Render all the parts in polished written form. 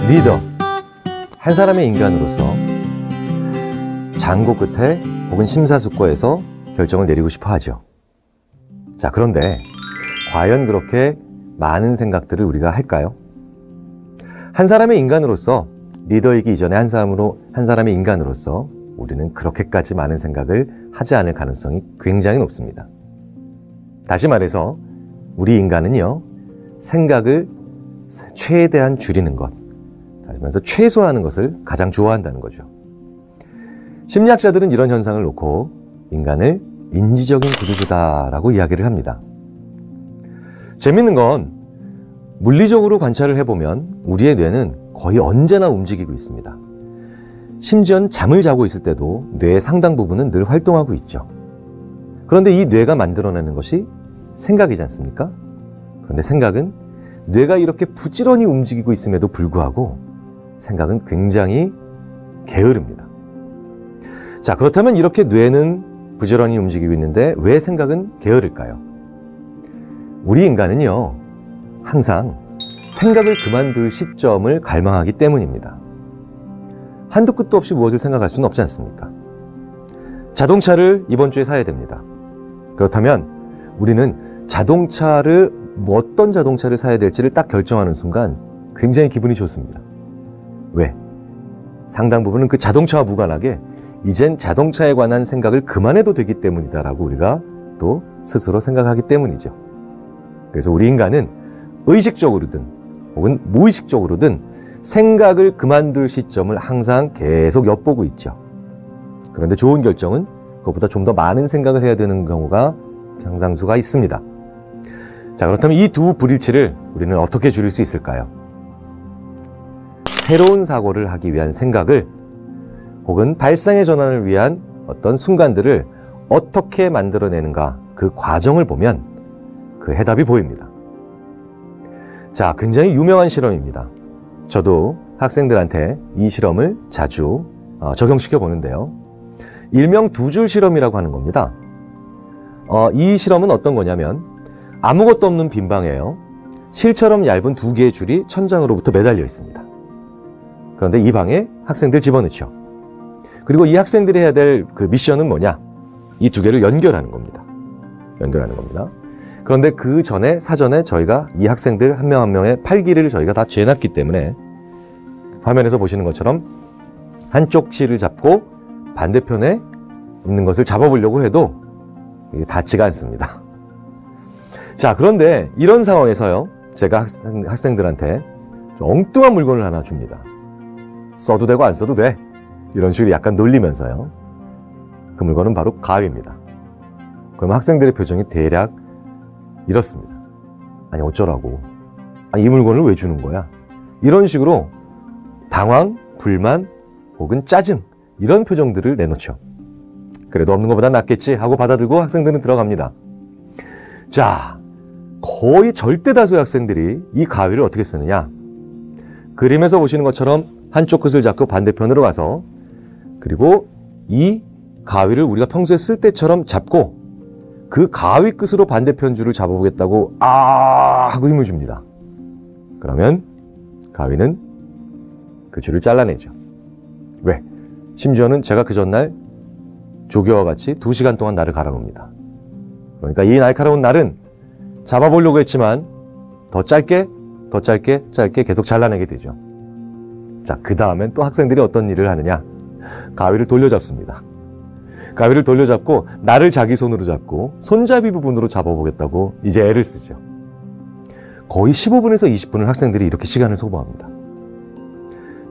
리더, 한 사람의 인간으로서 장고 끝에 혹은 심사숙고해서 결정을 내리고 싶어 하죠. 자, 그런데 과연 그렇게 많은 생각들을 우리가 할까요? 한 사람의 인간으로서, 리더이기 이전에 한 사람의 인간으로서 우리는 그렇게까지 많은 생각을 하지 않을 가능성이 굉장히 높습니다. 다시 말해서 우리 인간은요, 생각을 최대한 줄이는 것, 하면서 최소화하는 것을 가장 좋아한다는 거죠. 심리학자들은 이런 현상을 놓고 인간을 인지적인 구두주다라고 이야기를 합니다. 재밌는 건 물리적으로 관찰을 해보면 우리의 뇌는 거의 언제나 움직이고 있습니다. 심지어 잠을 자고 있을 때도 뇌의 상당 부분은 늘 활동하고 있죠. 그런데 이 뇌가 만들어내는 것이 생각이지 않습니까? 그런데 생각은 뇌가 이렇게 부지런히 움직이고 있음에도 불구하고 생각은 굉장히 게으릅니다. 자, 그렇다면 이렇게 뇌는 부지런히 움직이고 있는데 왜 생각은 게으를까요? 우리 인간은요, 항상 생각을 그만둘 시점을 갈망하기 때문입니다. 한도 끝도 없이 무엇을 생각할 수는 없지 않습니까? 자동차를 이번 주에 사야 됩니다. 그렇다면 우리는 어떤 자동차를 사야 될지를 딱 결정하는 순간 굉장히 기분이 좋습니다. 왜? 상당 부분은 그 자동차와 무관하게 이젠 자동차에 관한 생각을 그만해도 되기 때문이다라고 우리가 또 스스로 생각하기 때문이죠. 그래서 우리 인간은 의식적으로든 혹은 무의식적으로든 생각을 그만둘 시점을 항상 계속 엿보고 있죠. 그런데 좋은 결정은 그것보다 좀 더 많은 생각을 해야 되는 경우가 상당수가 있습니다. 자, 그렇다면 이 두 불일치를 우리는 어떻게 줄일 수 있을까요? 새로운 사고를 하기 위한 생각을 혹은 발상의 전환을 위한 어떤 순간들을 어떻게 만들어내는가, 그 과정을 보면 그 해답이 보입니다. 자, 굉장히 유명한 실험입니다. 저도 학생들한테 이 실험을 자주 적용시켜 보는데요. 일명 두 줄 실험이라고 하는 겁니다. 이 실험은 어떤 거냐면 아무것도 없는 빈 방이에요. 실처럼 얇은 두 개의 줄이 천장으로부터 매달려 있습니다. 그런데 이 방에 학생들 집어넣죠. 그리고 이 학생들이 해야 될 그 미션은 뭐냐? 이 두 개를 연결하는 겁니다. 그런데 그 전에 사전에 저희가 이 학생들 한 명 한 명의 팔길이를 저희가 다 재놨기 때문에 화면에서 보시는 것처럼 한쪽 실을 잡고 반대편에 있는 것을 잡아보려고 해도 닿지가 않습니다. 자, 그런데 이런 상황에서요, 제가 학생들한테 엉뚱한 물건을 하나 줍니다. 써도 되고 안 써도 돼. 이런 식으로 약간 놀리면서요. 그 물건은 바로 가위입니다. 그럼 학생들의 표정이 대략 이렇습니다. 아니, 어쩌라고. 아니, 이 물건을 왜 주는 거야? 이런 식으로 당황, 불만, 혹은 짜증, 이런 표정들을 내놓죠. 그래도 없는 것보다 낫겠지 하고 받아들고 학생들은 들어갑니다. 자, 거의 절대 다수의 학생들이 이 가위를 어떻게 쓰느냐? 그림에서 보시는 것처럼 한쪽 끝을 잡고 반대편으로 가서, 그리고 이 가위를 우리가 평소에 쓸 때처럼 잡고 그 가위 끝으로 반대편 줄을 잡아보겠다고 하고 힘을 줍니다. 그러면 가위는 그 줄을 잘라내죠. 왜? 심지어는 제가 그 전날 조교와 같이 2시간 동안 날을 갈아놓습니다. 그러니까 이 날카로운 날은 잡아보려고 했지만 더 짧게 계속 잘라내게 되죠. 자, 그 다음엔 또 학생들이 어떤 일을 하느냐? 가위를 돌려잡습니다. 가위를 돌려잡고 날을 자기 손으로 잡고 손잡이 부분으로 잡아보겠다고 이제 애를 쓰죠. 거의 15분에서 20분을 학생들이 이렇게 시간을 소모합니다.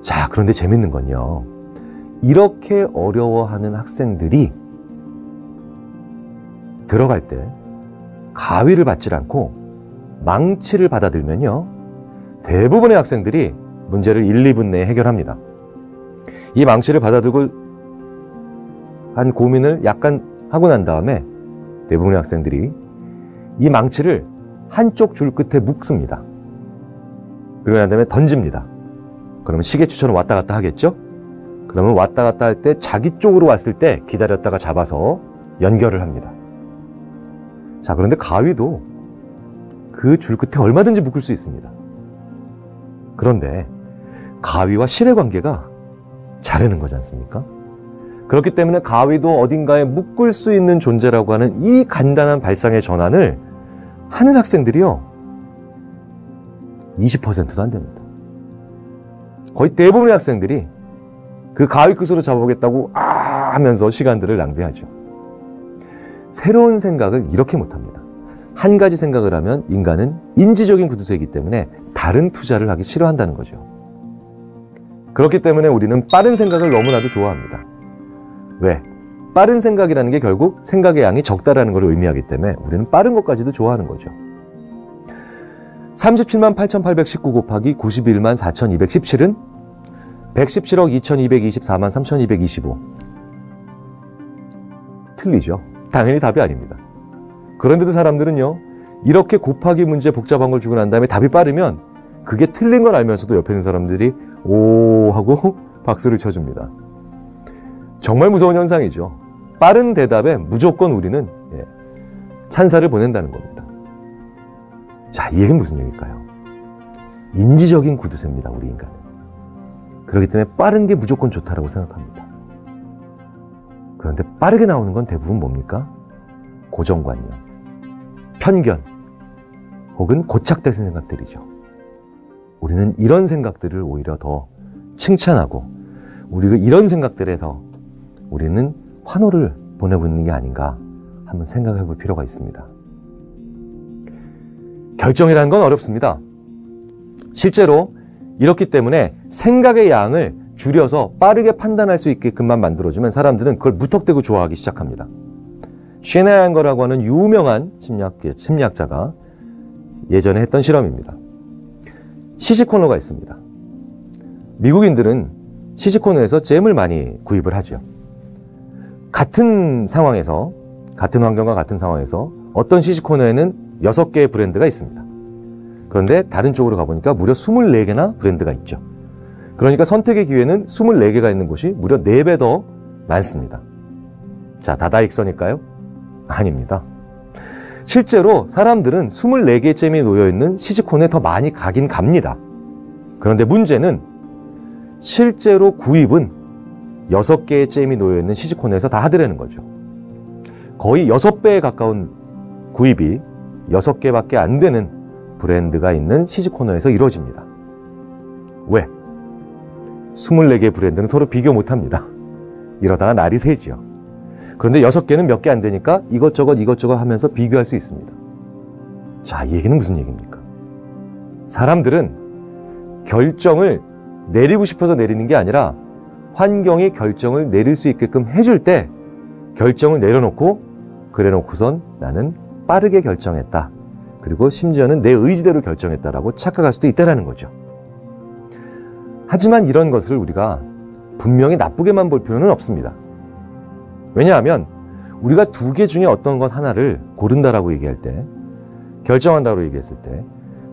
자, 그런데 재밌는 건요, 이렇게 어려워하는 학생들이 들어갈 때 가위를 받질 않고 망치를 받아들면요, 대부분의 학생들이 문제를 1, 2분 내에 해결합니다. 이 망치를 받아들고 한 고민을 약간 하고 난 다음에 대부분의 학생들이 이 망치를 한쪽 줄 끝에 묶습니다. 그러고 난 다음에 던집니다. 그러면 시계추처럼 왔다 갔다 하겠죠? 그러면 왔다 갔다 할 때 자기 쪽으로 왔을 때 기다렸다가 잡아서 연결을 합니다. 자, 그런데 가위도 그 줄 끝에 얼마든지 묶을 수 있습니다. 그런데 가위와 실의 관계가 자르는 거지 않습니까? 그렇기 때문에 가위도 어딘가에 묶을 수 있는 존재라고 하는 이 간단한 발상의 전환을 하는 학생들이요, 20%도 안 됩니다. 거의 대부분의 학생들이 그 가위 끝으로 잡아보겠다고 하면서 시간들을 낭비하죠. 새로운 생각을 이렇게 못합니다. 한 가지 생각을 하면 인간은 인지적인 구두쇠이기 때문에 다른 투자를 하기 싫어한다는 거죠. 그렇기 때문에 우리는 빠른 생각을 너무나도 좋아합니다. 왜? 빠른 생각이라는 게 결국 생각의 양이 적다라는 걸 의미하기 때문에 우리는 빠른 것까지도 좋아하는 거죠. 37만 8,819 곱하기 91만 4,217은 117억 2,224만 3,225. 틀리죠. 당연히 답이 아닙니다. 그런데도 사람들은요, 이렇게 곱하기 문제 복잡한 걸 주고 난 다음에 답이 빠르면 그게 틀린 걸 알면서도 옆에 있는 사람들이 오 하고 박수를 쳐줍니다. 정말 무서운 현상이죠. 빠른 대답에 무조건 우리는 찬사를 보낸다는 겁니다. 자, 이 얘기는 무슨 얘기일까요? 인지적인 구두쇠입니다, 우리 인간은. 그렇기 때문에 빠른 게 무조건 좋다라고 생각합니다. 그런데 빠르게 나오는 건 대부분 뭡니까? 고정관념, 편견, 혹은 고착된 생각들이죠. 우리는 이런 생각들을 오히려 더 칭찬하고, 우리가 이런 생각들에 더 우리는 환호를 보내고 있는 게 아닌가 한번 생각해 볼 필요가 있습니다. 결정이라는 건 어렵습니다. 실제로 이렇기 때문에 생각의 양을 줄여서 빠르게 판단할 수 있게끔만 만들어주면 사람들은 그걸 무턱대고 좋아하기 시작합니다. 쉐나얀거라고 하는 유명한 심리학자가 예전에 했던 실험입니다. 시시코너가 있습니다. 미국인들은 시시코너에서 잼을 많이 구입을 하죠. 같은 상황에서, 같은 환경과 같은 상황에서 어떤 시시코너에는 6개의 브랜드가 있습니다. 그런데 다른 쪽으로 가보니까 무려 24개나 브랜드가 있죠. 그러니까 선택의 기회는 24개가 있는 곳이 무려 4배 더 많습니다. 자, 다다익선일까요? 아닙니다. 실제로 사람들은 24개의 잼이 놓여있는 시시코너에 더 많이 가긴 갑니다. 그런데 문제는 실제로 구입은 6개의 잼이 놓여있는 시시코너에서 다 하더라는 거죠. 거의 6배에 가까운 구입이 6개밖에 안 되는 브랜드가 있는 시시코너에서 이루어집니다. 왜? 24개의 브랜드는 서로 비교 못합니다. 이러다가 날이 새죠. 그런데 6개는 몇 개 안 되니까 이것저것 하면서 비교할 수 있습니다. 자, 이 얘기는 무슨 얘기입니까? 사람들은 결정을 내리고 싶어서 내리는 게 아니라 환경이 결정을 내릴 수 있게끔 해줄 때 결정을 내려놓고 그래놓고선 나는 빠르게 결정했다. 그리고 심지어는 내 의지대로 결정했다라고 착각할 수도 있다는 거죠. 하지만 이런 것을 우리가 분명히 나쁘게만 볼 필요는 없습니다. 왜냐하면 우리가 2개 중에 어떤 것 하나를 고른다라고 얘기할 때, 결정한다고 얘기했을 때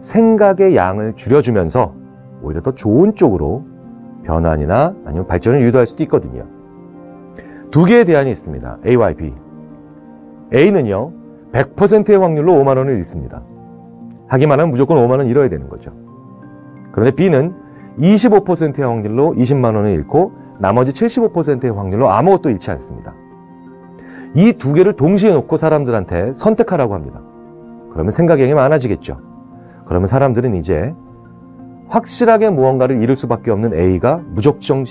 생각의 양을 줄여주면서 오히려 더 좋은 쪽으로 변환이나 아니면 발전을 유도할 수도 있거든요. 2개의 대안이 있습니다. A와 B. A는요, 100%의 확률로 5만 원을 잃습니다. 하기만 하면 무조건 5만 원 잃어야 되는 거죠. 그런데 B는 25%의 확률로 20만 원을 잃고 나머지 75%의 확률로 아무것도 잃지 않습니다. 이 2개를 동시에 놓고 사람들한테 선택하라고 합니다. 그러면 생각량이 많아지겠죠. 그러면 사람들은 이제 확실하게 무언가를 잃을 수밖에 없는 A가 무작정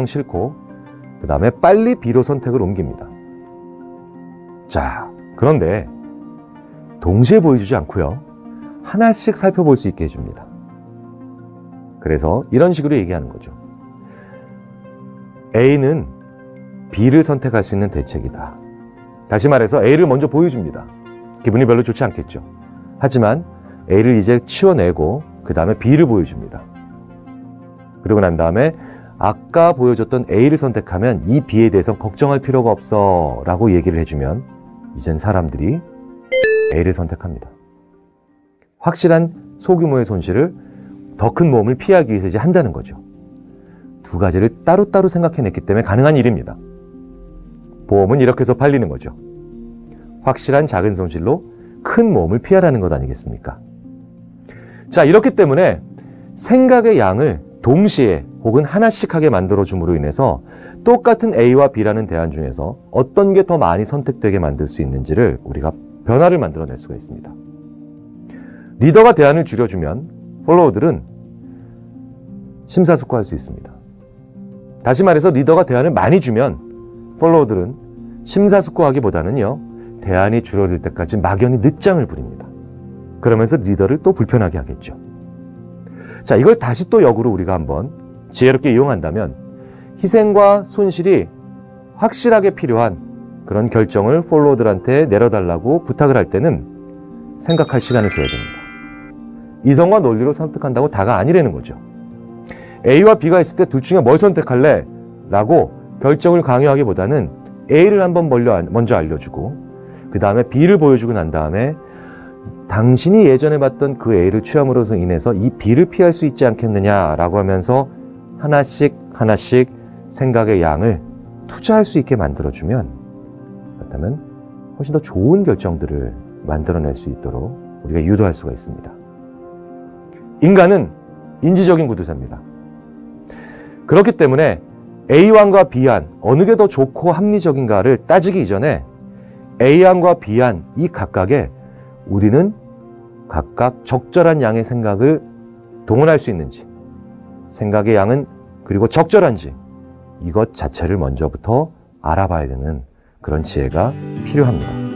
싫고 그 다음에 빨리 B로 선택을 옮깁니다. 자, 그런데 동시에 보여주지 않고요, 하나씩 살펴볼 수 있게 해줍니다. 그래서 이런 식으로 얘기하는 거죠. A는 B를 선택할 수 있는 대책이다. 다시 말해서 A를 먼저 보여줍니다. 기분이 별로 좋지 않겠죠. 하지만 A를 이제 치워내고 그 다음에 B를 보여줍니다. 그리고 난 다음에 아까 보여줬던 A를 선택하면 이 B에 대해서 걱정할 필요가 없어 라고 얘기를 해주면 이젠 사람들이 A를 선택합니다. 확실한 소규모의 손실을, 더 큰 모험을 피하기 위해서 이제 한다는 거죠. 2가지를 따로따로 생각해냈기 때문에 가능한 일입니다. 보험은 이렇게 해서 팔리는 거죠. 확실한 작은 손실로 큰 모험을 피하라는 것 아니겠습니까? 자, 이렇기 때문에 생각의 양을 동시에 혹은 하나씩 하게 만들어줌으로 인해서 똑같은 A와 B라는 대안 중에서 어떤 게 더 많이 선택되게 만들 수 있는지를 우리가 변화를 만들어낼 수가 있습니다. 리더가 대안을 줄여주면 팔로워들은 심사숙고할 수 있습니다. 다시 말해서 리더가 대안을 많이 주면 팔로워들은 심사숙고하기보다는요, 대안이 줄어들 때까지 막연히 늦장을 부립니다. 그러면서 리더를 또 불편하게 하겠죠. 자, 이걸 다시 또 역으로 우리가 한번 지혜롭게 이용한다면 희생과 손실이 확실하게 필요한 그런 결정을 팔로워들한테 내려달라고 부탁을 할 때는 생각할 시간을 줘야 됩니다. 이성과 논리로 선택한다고 다가 아니라는 거죠. A와 B가 있을 때 둘 중에 뭘 선택할래? 라고 결정을 강요하기보다는 A를 한번 먼저 알려주고 그 다음에 B를 보여주고 난 다음에 당신이 예전에 봤던 그 A를 취함으로써 인해서 이 B를 피할 수 있지 않겠느냐라고 하면서 하나씩 하나씩 생각의 양을 투자할 수 있게 만들어주면, 그렇다면 훨씬 더 좋은 결정들을 만들어낼 수 있도록 우리가 유도할 수가 있습니다. 인간은 인지적인 구두사입니다. 그렇기 때문에 A안과 B안 어느 게 더 좋고 합리적인가를 따지기 이전에 A안과 B안 이 각각에 우리는 각각 적절한 양의 생각을 동원할 수 있는지, 생각의 양은 그리고 적절한지 이것 자체를 먼저부터 알아봐야 되는 그런 지혜가 필요합니다.